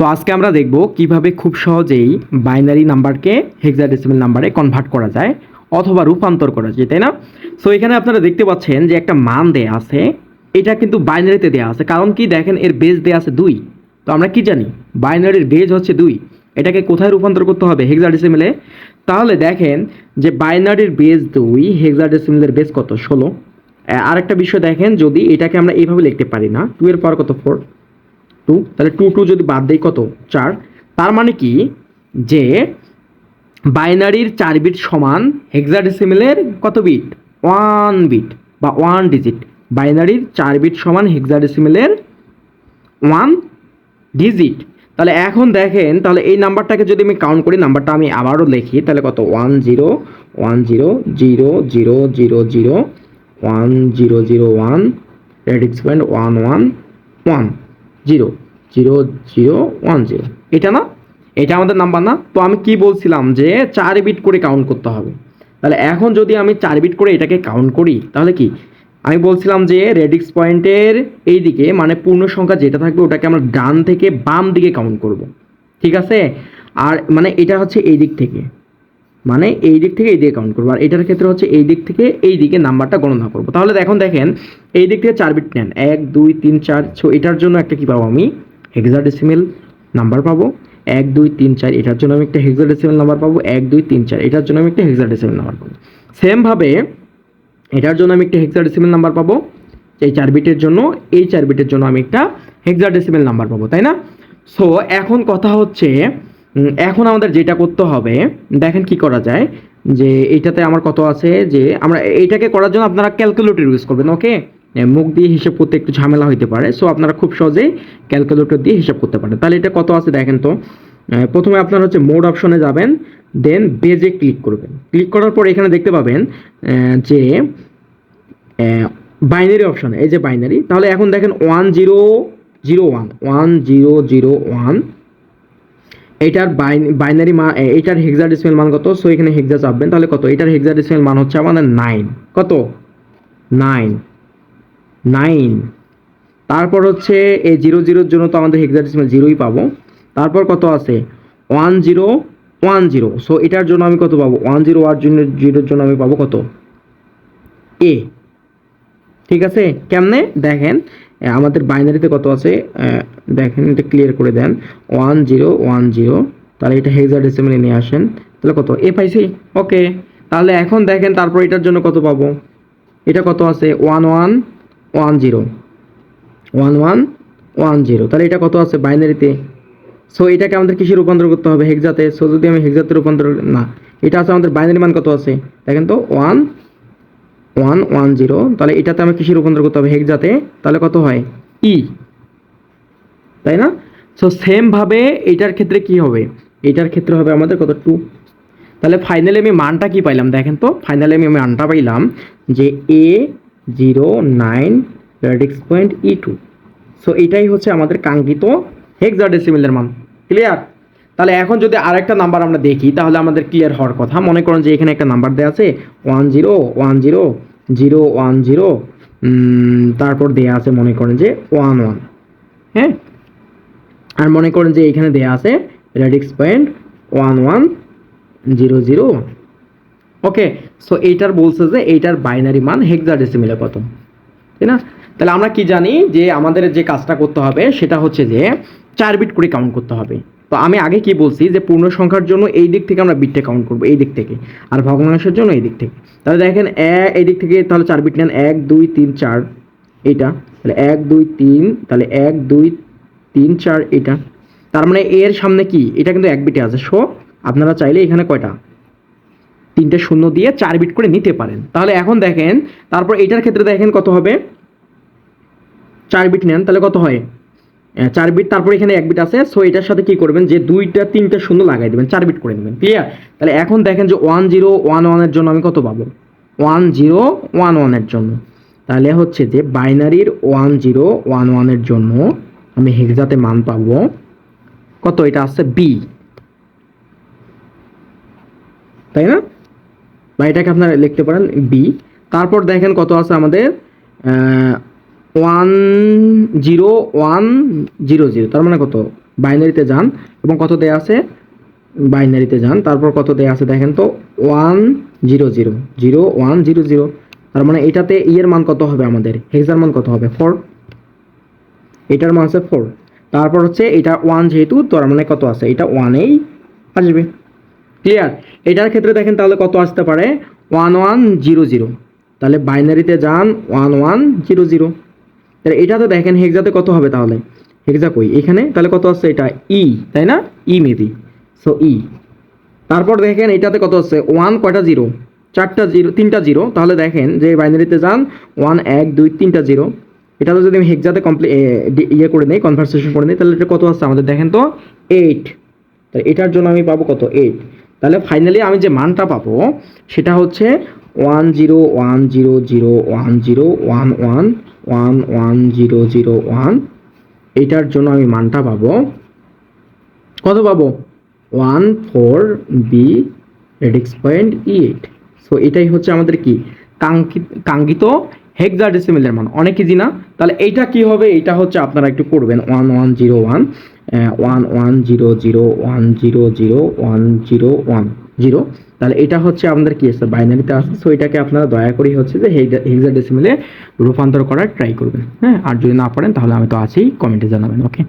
তো আজকে আমরা দেখব কিভাবে খুব সহজেই বাইনারি নাম্বারকে হেক্সাডেসিমাল নাম্বারে কনভার্ট করা যায় অথবা রূপান্তর করা যায়, তাই না? সো এখানে আপনারা দেখতে পাচ্ছেন যে একটা মান দেয়া আছে, এটা কিন্তু বাইনারিতে দেয়া আছে। কারণ কি, দেখেন এর বেজ দেয়া আছে 2। তো আমরা কি জানি বাইনারির বেজ হচ্ছে 2। এটাকে কোথায় রূপান্তর করতে হবে? হেক্সাডেসিমালে। তাহলে দেখেন যে বাইনারির বেজ 2, হেক্সাডেসিমালের বেজ কত? 16। আরেকটা বিষয় দেখেন, যদি এটাকে আমরা এইভাবে লিখতে পারি না, 2 এর পাওয়ার কত? 4, 2, তাহলে 2 2 যদি বাদ দেই কত? 4। তার মানে কি যে বাইনারির 4 বিট সমান হেক্সাডেসিমালের কত বিট? 1 বিট বা 1 ডিজিট। বাইনারির 4 বিট সমান হেক্সাডেসিমালের 1 ডিজিট। তাহলে এখন দেখেন, তাহলে এই নাম্বারটাকে যদি আমি কাউন্ট করি, নাম্বারটা আমি আবারও লিখি, তাহলে কত? 1 0 1 0 0 0 0 0 1 0 0 1 রেডিক্স পয়েন্ট 1 1 1 0 0 0 1 0। এটা না, এটা আমাদের নাম্বার না? তো আমি কি বলছিলাম যে 4 বিট করে কাউন্ট করতে হবে। তাহলে এখন যদি আমি 4 বিট করে এটাকে কাউন্ট করি, তাহলে কি আমি বলছিলাম যে রেডিক্স পয়েন্টের এই দিকে, মানে পূর্ণ সংখ্যা যেটা থাকবে ওটাকে আমরা ডান থেকে বাম দিকে কাউন্ট করব, ঠিক আছে? আর মানে এটা হচ্ছে এই দিক থেকে, মানে এই দিক থেকে এই দিকে কাউন্ট করবো, আর এটার ক্ষেত্রে হচ্ছে এই দিক থেকে এই দিকে নাম্বারটা গণনা করবো। তাহলে এখন দেখেন, এই দিক থেকে 4 বিট নেন, 1 2 3 4। সো এটার জন্য একটা কি পাবো? আমি হেক্সাডেসিমাল নাম্বার পাবো। 1 2 3 4 এটার জন্য আমি একটা হেক্সাডেসিমাল নাম্বার পাবো। 1 2 3 4 এটার জন্য আমি একটা হেক্সাডেসিমাল নাম্বার পাবো। সেম ভাবে এটার জন্য আমি একটা হেক্সাডেসিমাল নাম্বার পাবো। এই 4 বিটের জন্য, এই 4 বিটের জন্য আমি একটা হেক্সাডেসিমাল নাম্বার পাবো, তাই না? সো এখন কথা হচ্ছে, এখন আমাদের যেটা করতে হবে, দেখেন কি করা যায়, যে এইটাতে আমার কত আছে, যে আমরা এইটাকে করার জন্য আপনারা ক্যালকুলেটর ইউজ করবেন। ওকে, মুখ দিয়ে হিসাব করতে একটু ঝামেলা হতে পারে, সো আপনারা খুব সহজেই ক্যালকুলেটর দিয়ে হিসাব করতে পারেন। তাহলে এটা কত আছে দেখেন তো। প্রথমে আপনারা হচ্ছে মোড অপশনে যাবেন, দেন বেজে ক্লিক করবেন। ক্লিক করার পর এখানে দেখতে পাবেন যে বাইনারি অপশন, এই যে বাইনারি। তাহলে এখন দেখেন 1 0 0 1 1 0 0 1, এটার বাইনারি মান, এটার হেক্সাডেসিমাল মান কত? সো এখানে হেক্সা চাপবেন, তাহলে কত? এটার হেক্সাডেসিমাল মান হচ্ছে আমাদের 9। কত? 9 9। তারপর হচ্ছে এই 0 0 জন্য তো আমাদের হেক্সাডেসিমাল 0ই পাবো। তারপর কত আছে? 1 0 1 0। সো এটার জন্য আমি কত পাবো? 1 0 আর 0 জন্য আমি পাবো কত? এ। ঠিক আছে? কেমনে দেখেন, আমাদের বাইনারিতে কত আছে দেখেন, এটা ক্লিয়ার করে দেন। 1 0 1 0, তাহলে এটা হেক্সাডেসিমালে নিয়ে আসেন, তাহলে কত? এ পাইছি। ওকে, তাহলে এখন দেখেন তারপর এটার জন্য কত পাবো? এটা কত আছে? 1 1 1 0 1 1 1 0, তাহলে এটা কত আছে বাইনারিতে? সো এটাকে আমাদের কিসে রূপান্তর করতে হবে? হেক্সাতে। সো যদি আমি হেক্সাতে রূপান্তর, না, এটা আছে আমাদের বাইনারি মান কত আছে দেখেন তো, 1 1 1 0, তাহলে এটাতে আমি কিসে রূপান্তর করতে হবে? হেক্সাতে। তাহলে কত হয়? ই, তাই না? সো সেম ভাবে এটার ক্ষেত্রে কি হবে? এটার ক্ষেত্রে হবে আমাদের কত? 2। তাহলে ফাইনালি আমি মানটা কি পাইলাম দেখেন তো। ফাইনালি আমি মানটা পাইলাম যে A09 radix point E2। So এটাই হচ্ছে আমাদের কাঙ্ক্ষিত হেক্সাডেসিমালের মান। ক্লিয়ার? তাহলে এখন যদি আরেকটা নাম্বার আমরা দেখি, তাহলে আমাদের ক্লিয়ার হওয়ার কথা। মনে করেন যে এখানে একটা নাম্বার দেওয়া আছে 1 0 1 0 0 1 0, তারপর দেয়া আছে মনে করেন যে 1 1, হ্যাঁ, আর মনে করেন যে এখানে দেয়া আছে রেডিক্স পয়েন্ট 1 1 0 0। ওকে, সো এইটার বলছে যে এইটার বাইনারি মান হেক্সাডেসিমালে কত, তাই না? তাহলে আমরা কি জানি যে আমাদের যে কাজটা করতে হবে সেটা হচ্ছে যে 4 বিট করে কাউন্ট করতে হবে। তো আমি আগে কি বলছি যে পূর্ণ সংখ্যার জন্য এই দিক থেকে আমরা বিটটা কাউন্ট করব, এই দিক থেকে, আর ভগ্নাংশের জন্য এই দিক থেকে। তাহলে দেখেন এই দিক থেকে তাহলে 4 বিট নেন, 1 2 3 4 এইটা, তাহলে 1 2 3, তাহলে 1 2 3 4 এটা। তার মানে এর সামনে কি, এটা কিন্তু 1 বিটে আছে। সো আপনারা চাইলে এখানে কয়টা? 3টে শূন্য দিয়ে 4 বিট করে নিতে পারেন। তাহলে এখন দেখেন, তারপর এটার ক্ষেত্রে দেখেন কত হবে? 4 বিট নেন, তাহলে কত হয়? 4 বিট, তারপর এখানে 1 বিট আছে। সো এটার সাথে কি করবেন, যে 2টা 3টে শূন্য লাগাই দেবেন, 4 বিট করে নেবেন। ক্লিয়ার? তাহলে এখন দেখেন যে 1 0 1 1 এর জন্য আমি কত পাবো? 1 0 1 1 এর জন্য, তাহলে হচ্ছে যে বাইনারির 1 0 1 1 এর জন্য আমি হেক্সাতে মান পাবো কত? এটা আছে বি, তাই না? বা এটাকে আপনারা লিখতে পারেন বি। তারপর দেখেন কত আছে আমাদের? 1 0 1 0 0, তার মানে কত? বাইনারিতে যান এবং কত দেয়া আছে, বাইনারিতে যান, তারপর কত দেয়া আছে দেখেন তো 100 0100, তার মানে এটাতে এর মান কত হবে, আমাদের হেক্সার মান কত হবে 4, এটার মান আছে 4, তারপর হচ্ছে এটা 1 যেহেতু, তার মানে কত আছে, এটা 1 এই আসবে। ক্লিয়ার? এটার ক্ষেত্রে দেখেন তাহলে কত আসতে পারে 1100, তাহলে বাইনারিতে যান 1100, তাহলে এটাতে দেখেন হেক্সাতে কত হবে, তাহলে হেক্সা কই এখানে, তাহলে কত আছে এটা ই, তাই না, ই মেবি, সো ই। তারপর দেখেন এটাতে কত আছে 1 কয়টা জিরো, 4টা জিরো, 3টা জিরো, তাহলে দেখেন যে বাইনারিতে যান 1 1 2 3টা জিরো, এটাতে যদি আমি হেক্সাতে ইয়ে করে নিই, কনভার্সেশন করে নিই, তাহলে এটা কত আছে আমাদের দেখেন তো 8, তাহলে এটার জন্য আমি পাবো কত 8, তাহলে ফাইনালি আমি যে মানটা পাবো সেটা হচ্ছে 10100111111001, এটার জন্য আমি মানটা পাবো কত পাবো 14B radix point E8। So এটাই হচ্ছে আমাদের কি কাঙ্ক্ষিত হেক্সাডেসিমেলের মান। অনেক ইজি না? তাহলে এইটা কি হবে, এটা হচ্ছে আপনারা একটু করবেন 1101 1100100110, তাহলে এটা হচ্ছে আমাদের কি আছে বাইনারিতে আছে। সো এটাকে আপনারা দয়া করে হচ্ছে যে হেক্সাডেসিমেলে রূপান্তর করার ট্রাই করবেন। হ্যাঁ, আর যদি না পারেন তাহলে আমি তো আছেই, কমেন্টে জানাবেন। ওকে।